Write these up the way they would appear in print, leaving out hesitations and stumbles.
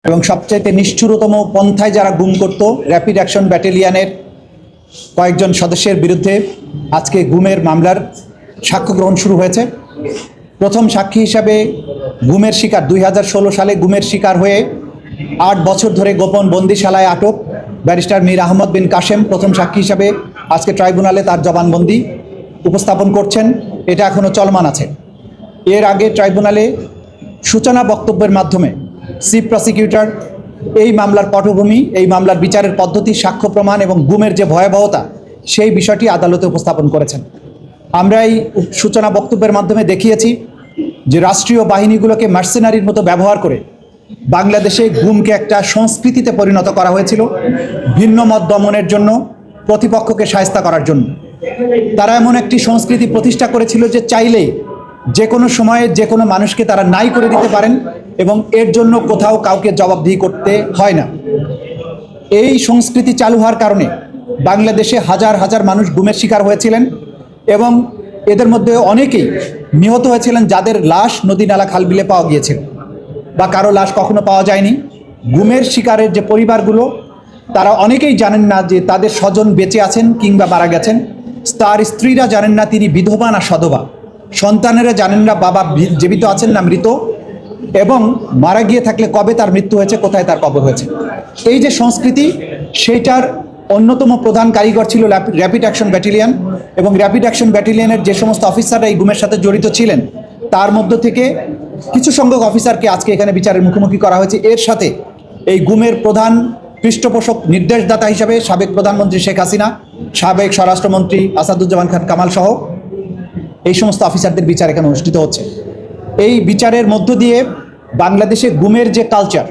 এবং সবচাইতে নিষ্ঠুরতম পন্থায় যারা গুম করত র্যাপিড অ্যাকশন ব্যাটালিয়নের কয়েকজন সদস্যের বিরুদ্ধে আজকে গুমের মামলার সাক্ষ্য গ্রহণ শুরু হয়েছে। প্রথম সাক্ষী হিসাবে গুমের শিকার 2016 সালে গুমের শিকার হয়ে 8 বছর ধরে গোপন বন্দিশালায় আটক ব্যারিস্টার মীর আহমদ বিন কাশেম প্রথম সাক্ষী হিসাবে আজকে ট্রাইব্যুনালে তার জবানবন্দি উপস্থাপন করছেন। এটা এখনও চলমান আছে। এর আগে ট্রাইব্যুনালে সূচনা বক্তব্যের মাধ্যমে চিফ প্রসিকিউটর এই মামলার পটভূমি, এই মামলার বিচারের পদ্ধতি, সাক্ষ্য প্রমাণ এবং গুমের যে ভয়াবহতা সেই বিষয়টি আদালতে উপস্থাপন করেছেন। আমরা এই সূচনা বক্তব্যের মাধ্যমে দেখিয়েছি যে রাষ্ট্রীয় বাহিনীগুলোকে মার্সেনারির মতো ব্যবহার করে বাংলাদেশে গুমকে একটা সংস্কৃতিতে পরিণত করা হয়েছিল, ভিন্ন মত দমনের জন্য, প্রতিপক্ষকে শায়েস্তা করার জন্য। তারা এমন একটি সংস্কৃতি প্রতিষ্ঠা করেছিল যে চাইলেই যে কোনো সময়ে যে কোনো মানুষকে তারা নাই করে দিতে পারেন এবং এর জন্য কোথাও কাউকে জবাবদিহি করতে হয় না। এই সংস্কৃতি চালু হওয়ার কারণে বাংলাদেশে হাজার হাজার মানুষ গুমের শিকার হয়েছিলেন এবং এদের মধ্যে অনেকেই নিহত হয়েছিলেন যাদের লাশ নদী নালা খালবিলে পাওয়া গিয়েছিল বা কারো লাশ কখনো পাওয়া যায়নি। গুমের শিকারের যে পরিবারগুলো তারা অনেকেই জানেন না যে তাদের স্বজন বেঁচে আছেন কিংবা মারা গেছেন। তার স্ত্রীরা জানেন না তিনি বিধবা না সধবা, সন্তানেরা জানেন না বাবা জীবিত আছেন না মৃত, এবং মারা গিয়ে থাকলে কবে তার মৃত্যু হয়েছে, কোথায় তার কবর হয়েছে। এই যে সংস্কৃতি, সেইটার অন্যতম প্রধান কারিগর ছিল র্যাপিড অ্যাকশন ব্যাটালিয়ন এবং র্যাপিড অ্যাকশন ব্যাটালিয়নের যে সমস্ত অফিসাররা এই গুমের সাথে জড়িত ছিলেন তার মধ্য থেকে কিছু সংখ্যক অফিসারকে আজকে এখানে বিচারের মুখোমুখি করা হয়েছে। এর সাথে এই গুমের প্রধান পৃষ্ঠপোষক নির্দেশদাতা হিসাবে সাবেক প্রধানমন্ত্রী শেখ হাসিনা, সাবেক স্বরাষ্ট্রমন্ত্রী আসাদুজ্জামান খান কামাল সহ এই সমস্ত অফিসারদের বিচার এখানে অনুষ্ঠিত হচ্ছে। এই বিচারের মধ্য দিয়ে বাংলাদেশে গুমের যে কালচার,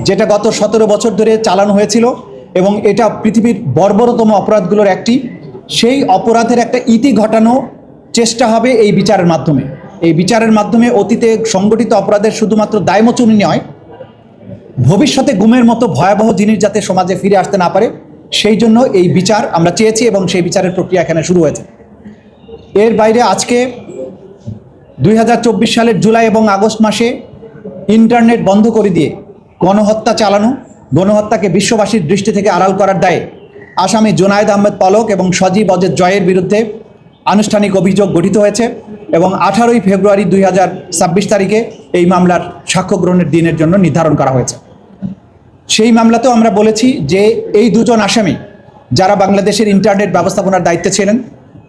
যেটা গত 17 বছর ধরে চালানো হয়েছিল এবং এটা পৃথিবীর বর্বরতম অপরাধগুলোর একটি, সেই অপরাধের একটা ইতি ঘটানো চেষ্টা হবে এই বিচারের মাধ্যমে। এই বিচারের মাধ্যমে অতীতে সংগঠিত অপরাধের শুধুমাত্র দায়মোচনী নয়, ভবিষ্যতে গুমের মতো ভয়াবহ জিনিস যাতে সমাজে ফিরে আসতে না পারে সেই জন্য এই বিচার আমরা চেয়েছি এবং সেই বিচারের প্রক্রিয়া এখানে শুরু হয়েছে। এর বাইরে আজকে 2024 সালের জুলাই এবং আগস্ট মাসে ইন্টারনেট বন্ধ করে দিয়ে গণহত্যা চালানো, গণহত্যাকে বিশ্ববাসীর দৃষ্টি থেকে আড়াল করার দায়ে আসামি জুনায়েদ আহমেদ পলক এবং সজীব অজেদ জয়ের বিরুদ্ধে আনুষ্ঠানিক অভিযোগ গঠিত হয়েছে এবং 18ই ফেব্রুয়ারি 2026 তারিখে এই মামলার সাক্ষ্য গ্রহণের দিনের জন্য নির্ধারণ করা হয়েছে। সেই মামলাতেও আমরা বলেছি যে এই দুজন আসামি যারা বাংলাদেশের ইন্টারনেট ব্যবস্থাপনার দায়িত্বে ছিলেন,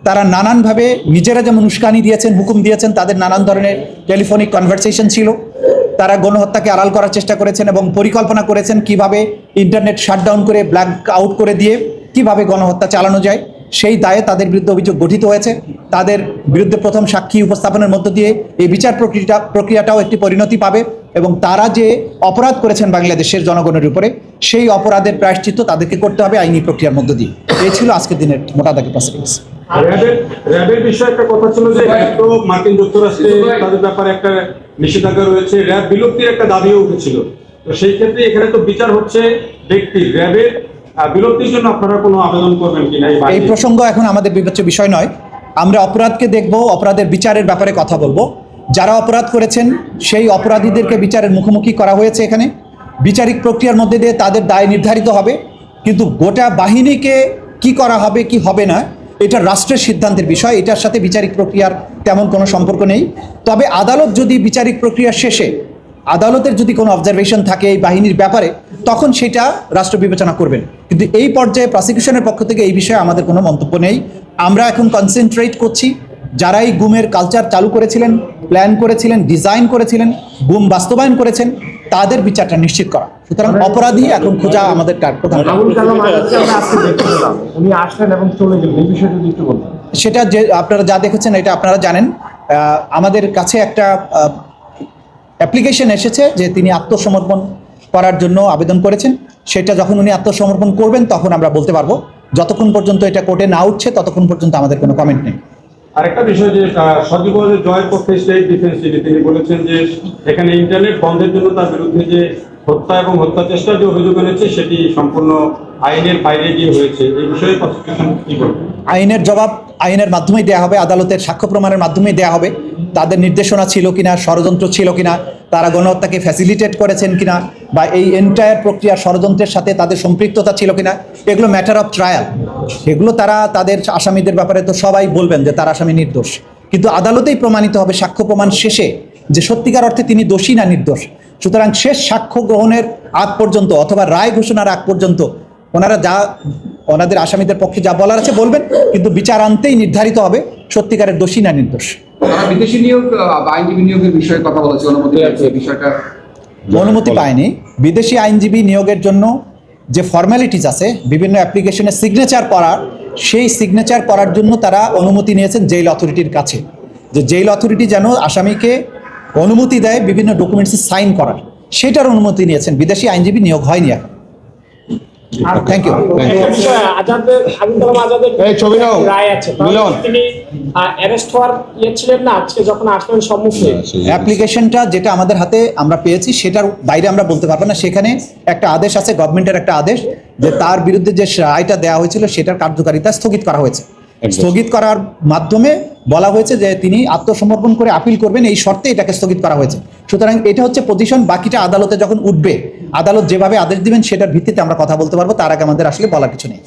তারা নানানভাবে নিজেরা যেমন উস্কানি দিয়েছেন, হুকুম দিয়েছেন, তাদের নানান ধরনের টেলিফোনিক কনভারসেশন ছিল। তারা গণহত্যাকে আড়াল করার চেষ্টা করেছেন এবং পরিকল্পনা করেছেন কিভাবে ইন্টারনেট শাটডাউন করে, ব্ল্যাক আউট করে দিয়ে কিভাবে গণহত্যা চালানো যায়। সেই দায়ে তাদের বিরুদ্ধে অভিযোগ গঠিত হয়েছে। তাদের বিরুদ্ধে প্রথম সাক্ষী উপস্থাপনের মধ্য দিয়ে এই বিচার প্রক্রিয়াটাও একটি পরিণতি পাবে এবং তারা যে অপরাধ করেছেন বাংলাদেশের জনগণের উপরে, সেই অপরাধের প্রায়শ্চিত্ত তাদেরকে করতে হবে আইনি প্রক্রিয়ার মধ্য দিয়ে। এই ছিল আজকের দিনের মোটাদাগে প্রসিডিংস। র্যাবের বিষয়ে একটা কথা ছিল যে তো মার্কিন যুক্তরাষ্ট্রে তাদের ব্যাপারে একটা নিষেধাজ্ঞা রয়েছে, র্যাব বিলুপ্তির একটা দাবিও উঠেছিল। তো সেই ক্ষেত্রে এখানে তো বিচার হচ্ছে ব্যক্তি, র্যাবের বিলুপ্তির জন্য আপনারা কোনো আবেদন করবেন কিনা? এই প্রসঙ্গ এখন আমাদের বিবেচ্য বিষয় নয়। আমরা অপরাধকে দেখব, অপরাধের বিচারের ব্যাপারে কথা বলবো। যারা অপরাধ করেছেন সেই অপরাধীদেরকে বিচারের মুখোমুখি করা হয়েছে। এখানে বিচারিক প্রক্রিয়ার মধ্যে দিয়ে তাদের দায় নির্ধারিত হবে, কিন্তু গোটা বাহিনীকে কি করা হবে কি হবে না এটা রাষ্ট্রের সিদ্ধান্তের বিষয়। এটার সাথে বিচারিক প্রক্রিয়ার তেমন কোনো সম্পর্ক নেই। তবে আদালত যদি বিচারিক প্রক্রিয়া শেষে আদালতের যদি কোনো অবজারভেশন থাকে এই বাহিনীর ব্যাপারে, তখন সেটা রাষ্ট্র বিবেচনা করবেন। কিন্তু এই পর্যায়ে প্রসিকিউশনের পক্ষ থেকে এই বিষয়ে আমাদের কোনো মন্তব্য নেই। আমরা এখন কনসেন্ট্রেট করছি যারা এই গুমের কালচার চালু করেছিলেন, প্ল্যান করেছিলেন, ডিজাইন করেছিলেন, গুম বাস্তবায়ন করেছেন, তাদের বিচারটা নিশ্চিত করা। সুতরাং অপরাধী এখন খোঁজা আমাদের প্রধান। সেটা যে আপনারা যা দেখেছেন এটা আপনারা জানেন। আমাদের কাছে একটা অ্যাপ্লিকেশন এসেছে যে তিনি আত্মসমর্পণ করার জন্য আবেদন করেছেন। সেটা যখন উনি আত্মসমর্পণ করবেন তখন আমরা বলতে পারবো। যতক্ষণ পর্যন্ত এটা কোর্টে না উঠছে ততক্ষণ পর্যন্ত আমাদের কোনো কমেন্ট নেই। আরেকটা বিষয় যে সজীব অজেদ জয়ের পক্ষে স্টেট ডিফেন্স তিনি বলেছেন যে এখানে ইন্টারনেট বন্ধের জন্য তার বিরুদ্ধে যে হত্যা এবং হত্যা চেষ্টার যে অভিযোগ এনেছে সেটি সম্পূর্ণ আইনের বাইরে গিয়ে হয়েছে। এই বিষয়ে প্রসিকিউশন কি বলবে? আইনের জবাব আইনের মাধ্যমেই দেওয়া হবে, আদালতের সাক্ষ্য প্রমাণের মাধ্যমেই দেওয়া হবে। তাদের নির্দেশনা ছিল কিনা, ষড়যন্ত্র ছিল কিনা, তারা গণহত্যাকে ফ্যাসিলিটেট করেছেন কিনা বা এই এন্টায়ার প্রক্রিয়ার ষড়যন্ত্রের সাথে তাদের সম্পৃক্ততা ছিল কিনা, এগুলো ম্যাটার অফ ট্রায়াল। এগুলো তারা তাদের আসামিদের ব্যাপারে তো সবাই বলবেন যে তার আসামি নির্দোষ, কিন্তু আদালতেই প্রমাণিত হবে সাক্ষ্য প্রমাণ শেষে যে সত্যিকার অর্থে তিনি দোষী না নির্দোষ। সুতরাং শেষ সাক্ষ্য গ্রহণের আগ পর্যন্ত অথবা রায় ঘোষণার আগ পর্যন্ত ওনারা যা ওনাদের আসামিদের পক্ষে যা বলার আছে বলবেন, কিন্তু বিচার আনতেই নির্ধারিত হবে সত্যিকারের দোষী না নির্দোষ। তারা বিদেশি নিয়োগ বা আইনজীবী নিয়োগের বিষয়ে কথা বলেছে, অনুমতি পেয়েছে, এই বিষয়টা অনুমতি পায়নি। বিদেশি আইনজীবী নিয়োগের জন্য যে ফর্মালিটিস আছে, বিভিন্ন অ্যাপ্লিকেশনে সিগনেচার করার, সেই সিগনেচার করার জন্য তারা অনুমতি নিয়েছেন জেল অথরিটির কাছে, যে জেল অথরিটি যেন আসামিকে অনুমতি দেয় বিভিন্ন ডকুমেন্টসে সাইন করার, সেটার অনুমতি নিয়েছেন। বিদেশি আইনজীবী নিয়োগ হয়নি এখন। Thank you. এই ছবি নাও, রায় আছে, মিলন। তিনি অ্যারেস্ট হওয়ার ছিলেন না আজকে যখন আসলেন সম্মুখে? অ্যাপ্লিকেশনটা যেটা আমাদের হাতে আমরা পেয়েছি সেটার বাইরে আমরা বলতে পারবো না। সেখানে একটা আদেশ আছে, গভর্নমেন্টের একটা আদেশ, যে তার বিরুদ্ধে যে রায়টা দেওয়া হয়েছিল সেটার কার্যকারিতা স্থগিত করা হয়েছে। স্থগিত করার মাধ্যমে বলা হয়েছে যে তিনি আত্মসমর্পণ করে আপিল করবেন, এই শর্তে এটাকে স্থগিত করা হয়েছে। সুতরাং এটা হচ্ছে পজিশন। বাকিটা আদালতে যখন উঠবে, আদালত যেভাবে আদেশ দিবেন সেটার ভিত্তিতে আমরা কথা বলতে পারবো, তার আগে আমাদের আসলে বলার কিছু নেই।